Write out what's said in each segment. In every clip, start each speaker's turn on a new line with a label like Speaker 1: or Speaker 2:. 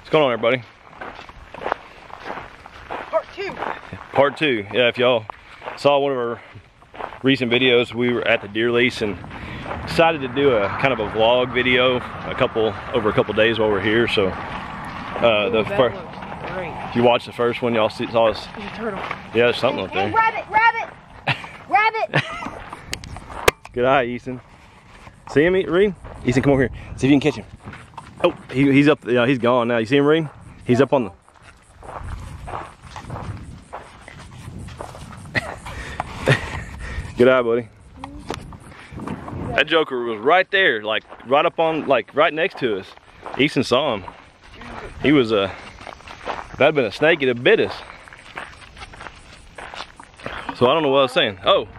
Speaker 1: What's going on, everybody?
Speaker 2: Part 2.
Speaker 1: Part 2. Yeah, if y'all saw one of our recent videos, we were at the deer lease and decided to do a kind of a vlog video over a couple days while we're here. So if you watched the first one, y'all saw us.
Speaker 2: There's a turtle.
Speaker 1: Yeah, there's something up there.
Speaker 2: Hey, rabbit! Rabbit!
Speaker 1: Good eye, Easton. See him, Reed? Easton, come over here. See if you can catch him. Oh, he's up. Yeah, he's gone now. You see him, Reed? He's up on the. Good eye, buddy. That joker was right there, like right up on, like right next to us. Easton saw him. He was if that'd been a snake, it'd have bit us. So I don't know what I was saying. Oh,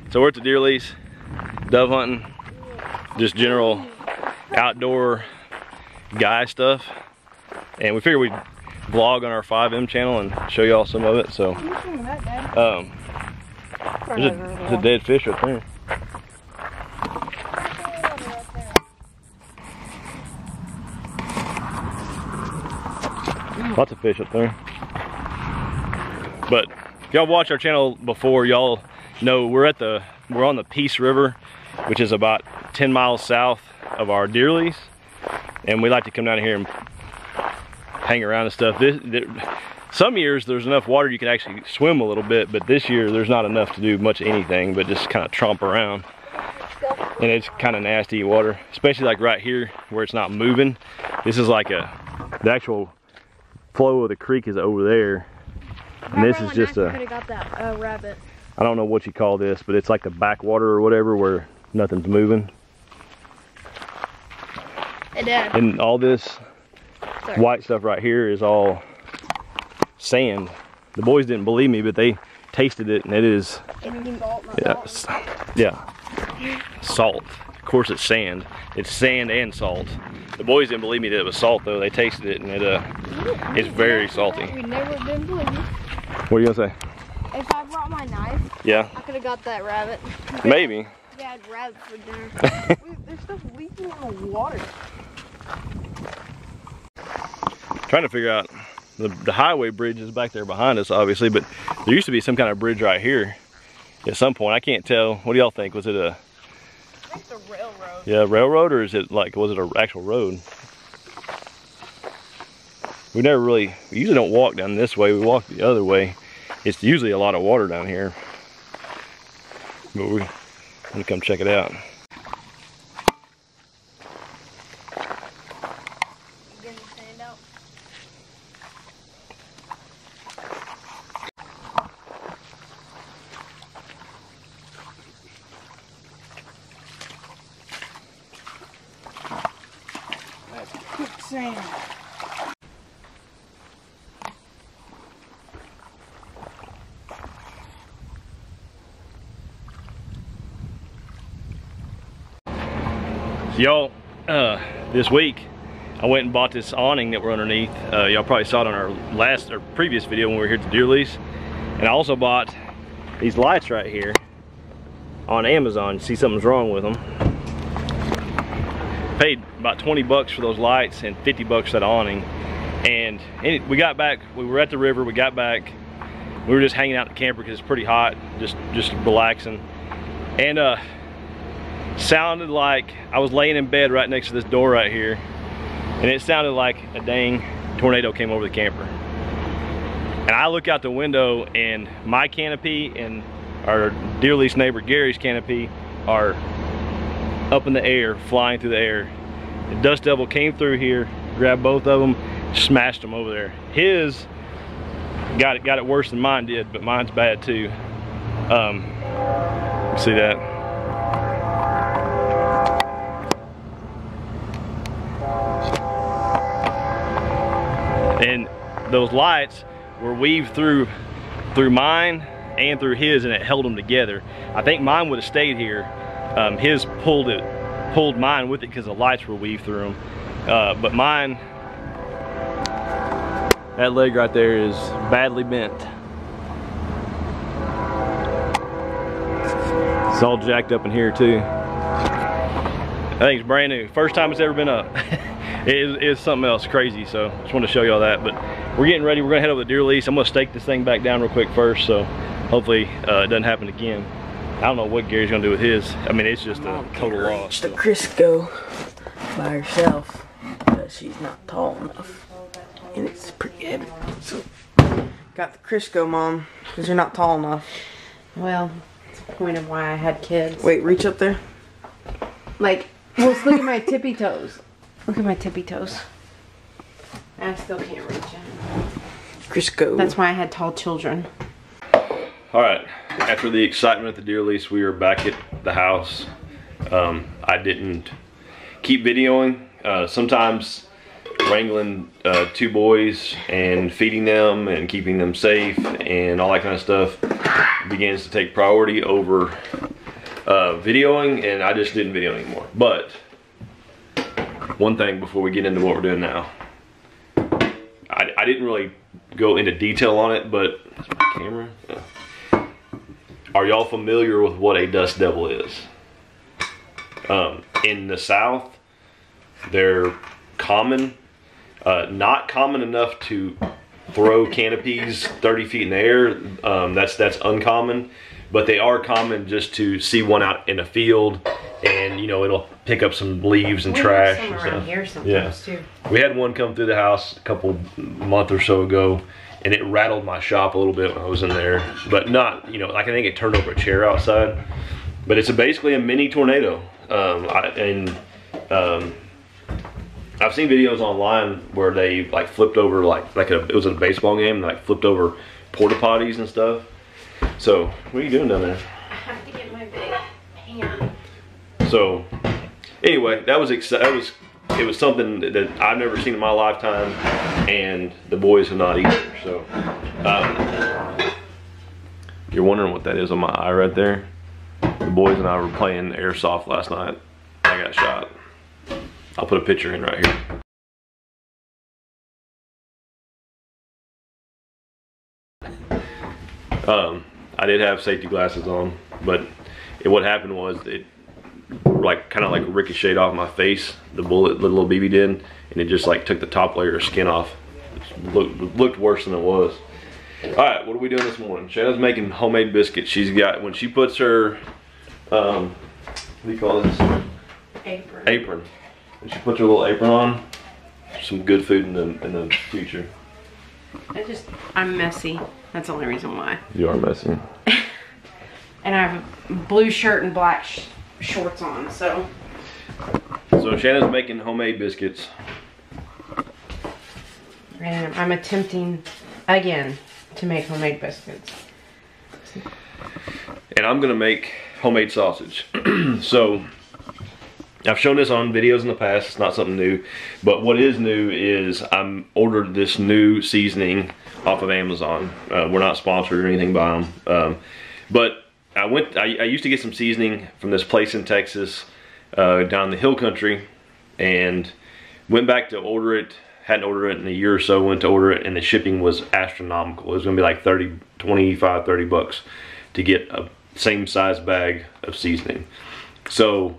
Speaker 1: so we're at the deer lease, dove hunting, just general outdoor guy stuff, and we figured we'd vlog on our 5M channel and show y'all some of it. So there's a dead fish up there. Lots of fish up there. But if y'all watched our channel before, y'all know we're on the Peace River, which is about 10 miles south of our deer lease, and we like to come down here and hang around and stuff. Some years there's enough water you can actually swim a little bit, but this year there's not enough to do much anything but just kind of tromp around, and it's kind of nasty water, especially like right here where it's not moving. This is like the actual flow of the creek is over there, and this is just
Speaker 2: rabbit.
Speaker 1: I don't know what you call this, but it's like the backwater or whatever where nothing's moving.
Speaker 2: Hey, Dad.
Speaker 1: And all this white stuff right here is all sand. The boys didn't believe me, but they tasted it, and it is salt. Of course it's sand. It's sand and salt. The boys didn't believe me that it was salt though. They tasted it, and it's very salty.
Speaker 2: We never did believe you.
Speaker 1: What are you gonna say?
Speaker 2: If I brought my knife,
Speaker 1: yeah,
Speaker 2: I could have got that rabbit.
Speaker 1: Maybe.
Speaker 2: Yeah, I'd rabbit for dinner. There's stuff leaking in the water.
Speaker 1: Trying to figure out the highway bridge is back there behind us, obviously, but there used to be some kind of bridge right here at some point. I can't tell. What do y'all think? Was it a?
Speaker 2: I think it's a railroad.
Speaker 1: Yeah, railroad, or is it like, was it an actual road? We usually don't walk down this way. We walk the other way. It's usually a lot of water down here, but we're gonna come check it out.
Speaker 2: Sand.
Speaker 1: Y'all, this week I went and bought this awning that we're underneath. Y'all probably saw it on our previous video when we were here at the deer lease. And I also bought these lights right here on Amazon. See, something's wrong with them. Paid about 20 bucks for those lights and 50 bucks for that awning. And we got back, we were at the river, we got back, we were just hanging out in the camper because it's pretty hot, just relaxing. And sounded like I was laying in bed right next to this door right here, and it sounded like a dang tornado came over the camper. And I look out the window, and my canopy and our deer lease neighbor Gary's canopy are up in the air, flying through the air. The dust devil came through here, grabbed both of them, smashed them over there. His got it worse than mine did, but mine's bad too. See that? And those lights were weaved through mine and through his, and it held them together. I think mine would have stayed here. His pulled mine with it because the lights were weaved through them. But mine, that leg right there is badly bent. It's all jacked up in here too. I think it's brand new. First time it's ever been up. it is something else crazy. So just wanted to show y'all that. But we're getting ready. We're gonna head over to deer lease. I'm gonna stake this thing back down real quick first, so hopefully it doesn't happen again. I don't know what Gary's gonna do with his. I mean, it's just a total loss.
Speaker 2: The Crisco by herself, but she's not tall enough, and it's pretty heavy. So got the Crisco, Mom, because you're not tall enough.
Speaker 3: Well, it's the point of why I had kids.
Speaker 2: Wait, reach up there.
Speaker 3: Like, well, look at my tippy toes. Look at my tippy toes. I still can't reach it.
Speaker 2: Crisco.
Speaker 3: That's why I had tall children.
Speaker 1: All right, after the excitement at the deer lease, we are back at the house. I didn't keep videoing. Sometimes wrangling 2 boys and feeding them and keeping them safe and all that kind of stuff begins to take priority over videoing, and I just didn't video anymore. But one thing before we get into what we're doing now, I didn't really go into detail on it, but is my camera? Yeah. Are y'all familiar with what a dust devil is? In the South, they're common, not common enough to throw canopies 30 feet in the air. That's uncommon, but they are common just to see one out in a field, and you know, it'll pick up some leaves and trash and stuff.
Speaker 3: Around here sometimes too.
Speaker 1: We had one come through the house a month or so ago, and it rattled my shop a little bit when I was in there, but not, you know, like I think it turned over a chair outside. But it's basically a mini tornado. I've seen videos online where they like flipped over it was a baseball game, and like flipped over porta potties and stuff. So what are you doing down there?
Speaker 3: I have to get my big pan. So
Speaker 1: anyway, it was something that I've never seen in my lifetime, and the boys have not either. So you're wondering what that is on my eye right there? The boys and I were playing airsoft last night. I got shot. I'll put a picture in right here. I did have safety glasses on, but what happened was it kind of like ricocheted off my face, the bullet, the little BB did, and it just like took the top layer of skin off. It looked worse than it was. All right, what are we doing this morning? Shanna's making homemade biscuits. She's got, when she puts her, what do you call this? Apron. When she puts her little apron on, some good food in the future.
Speaker 3: I'm messy. That's the only reason why.
Speaker 1: You are messy.
Speaker 3: And I have a blue shirt and black shorts on, so.
Speaker 1: So Shanna's making homemade biscuits.
Speaker 3: And I'm attempting, again, to make homemade biscuits.
Speaker 1: And I'm gonna make homemade sausage. So, I've shown this on videos in the past, it's not something new, but what is new is I'm ordered this new seasoning off of Amazon. We're not sponsored or anything by them, but I used to get some seasoning from this place in Texas, down the hill country, and went back to order it, hadn't ordered it in a year or so, went to order it, and the shipping was astronomical. It was gonna be like 25, 30 bucks to get a same size bag of seasoning. So,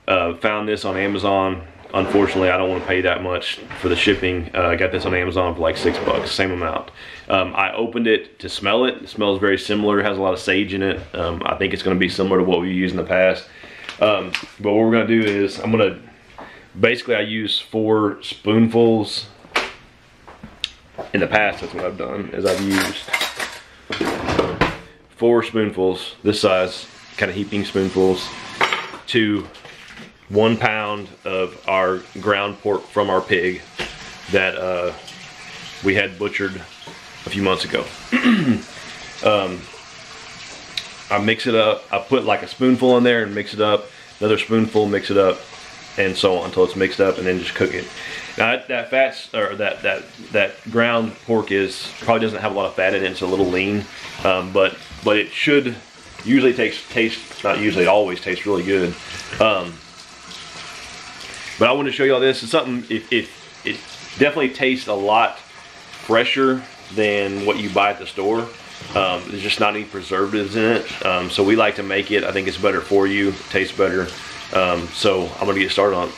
Speaker 1: found this on Amazon. Unfortunately, I don't want to pay that much for the shipping. I got this on Amazon for like $6, same amount. I opened it to smell it. It smells very similar. It has a lot of sage in it. I think it's going to be similar to what we used in the past. But what we're going to do is basically I use 4 spoonfuls. In the past, that's what I've done, is I've used 4 spoonfuls, this size, kind of heaping spoonfuls, to 1 pound of our ground pork from our pig that we had butchered a few months ago. I mix it up. I put like a spoonful in there and mix it up, another spoonful, mix it up, and so on until it's mixed up, and then just cook it. Now that ground pork probably doesn't have a lot of fat in it. It's a little lean, but it should usually not usually, it always tastes really good. But I want to show you all this. It's something, it definitely tastes a lot fresher than what you buy at the store. There's just not any preservatives in it. So we like to make it. I think it's better for you, it tastes better. So I'm gonna get started on it.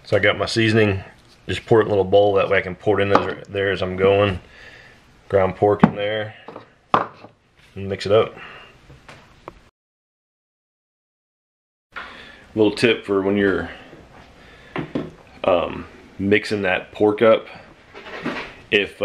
Speaker 1: So I got my seasoning, just pour it in a little bowl, that way I can pour it in there as I'm going. Ground pork in there, and mix it up. Little tip for when you're mixing that pork up, if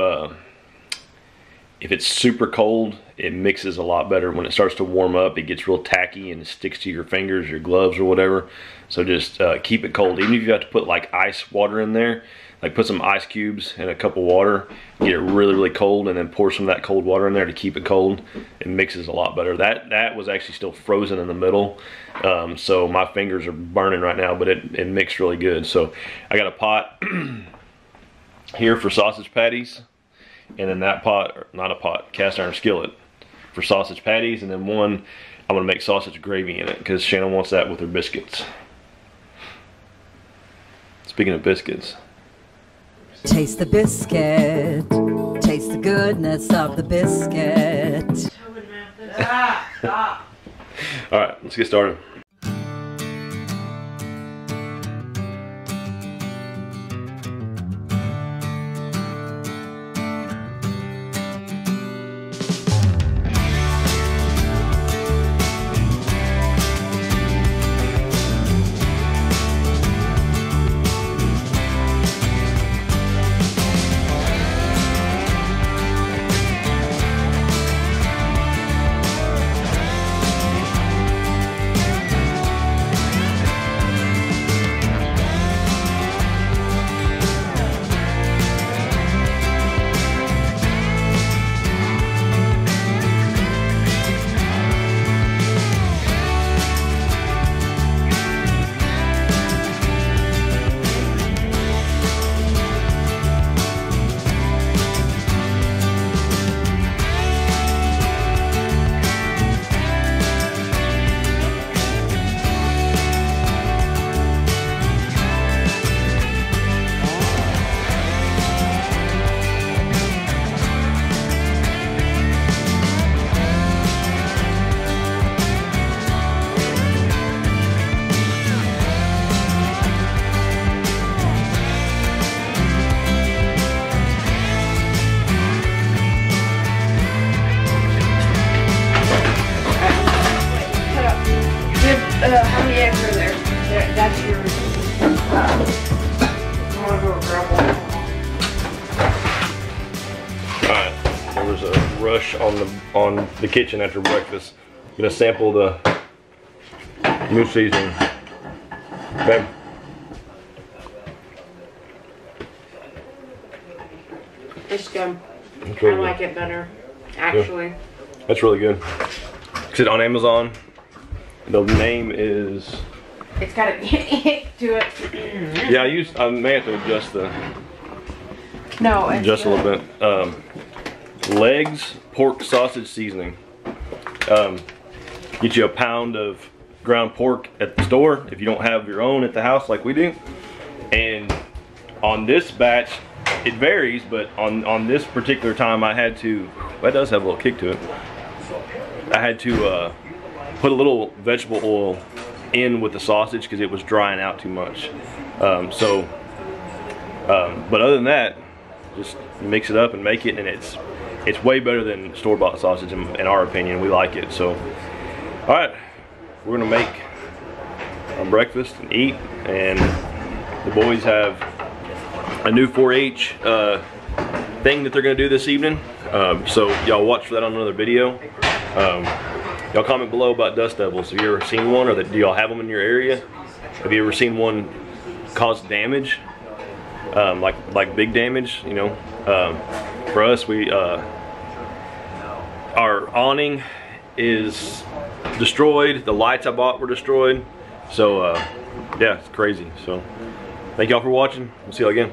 Speaker 1: it's super cold, it mixes a lot better. When it starts to warm up, it gets real tacky and it sticks to your fingers, your gloves or whatever. So just keep it cold. Even if you have to put like ice water in there, like put some ice cubes in a cup of water, get it really, really cold, and then pour some of that cold water in there to keep it cold. It mixes a lot better. That was actually still frozen in the middle. So my fingers are burning right now, but it mixed really good. So I got a pot here for sausage patties. And then that pot, or not a pot, cast iron skillet for sausage patties, and then one I'm gonna make sausage gravy in it because Shannon wants that with her biscuits. Speaking of biscuits.
Speaker 4: Taste the biscuit. Taste the goodness of the biscuit.
Speaker 2: Stop.
Speaker 1: All right, let's get started.
Speaker 3: How many eggs are there? That's yours. I'm gonna go grab one.
Speaker 1: Alright, there was a rush on the kitchen after breakfast. I'm gonna sample the new seasoning. Okay.
Speaker 3: It's good.
Speaker 1: It's really
Speaker 3: I like it better, actually.
Speaker 1: Yeah. That's really good. It's on Amazon. The name is...
Speaker 3: It's got a hit to it.
Speaker 1: Yeah, I may have to adjust
Speaker 3: It's
Speaker 1: a little bit. Legs pork sausage seasoning. Get you a pound of ground pork at the store if you don't have your own at the house like we do. And on this batch, it varies, but on this particular time I had to, that does have a little kick to it. I had to put a little vegetable oil in with the sausage because it was drying out too much. But other than that, just mix it up and make it, and it's way better than store-bought sausage in our opinion. We like it. So, all right, we're gonna make our breakfast and eat, and the boys have a new 4-H thing that they're gonna do this evening. So y'all watch for that on another video. Y'all comment below about dust devils. Have you ever seen one, or do y'all have them in your area? Have you ever seen one cause damage, like big damage? You know, for us, our awning is destroyed. The lights I bought were destroyed. So yeah, it's crazy. So thank y'all for watching. We'll see y'all again.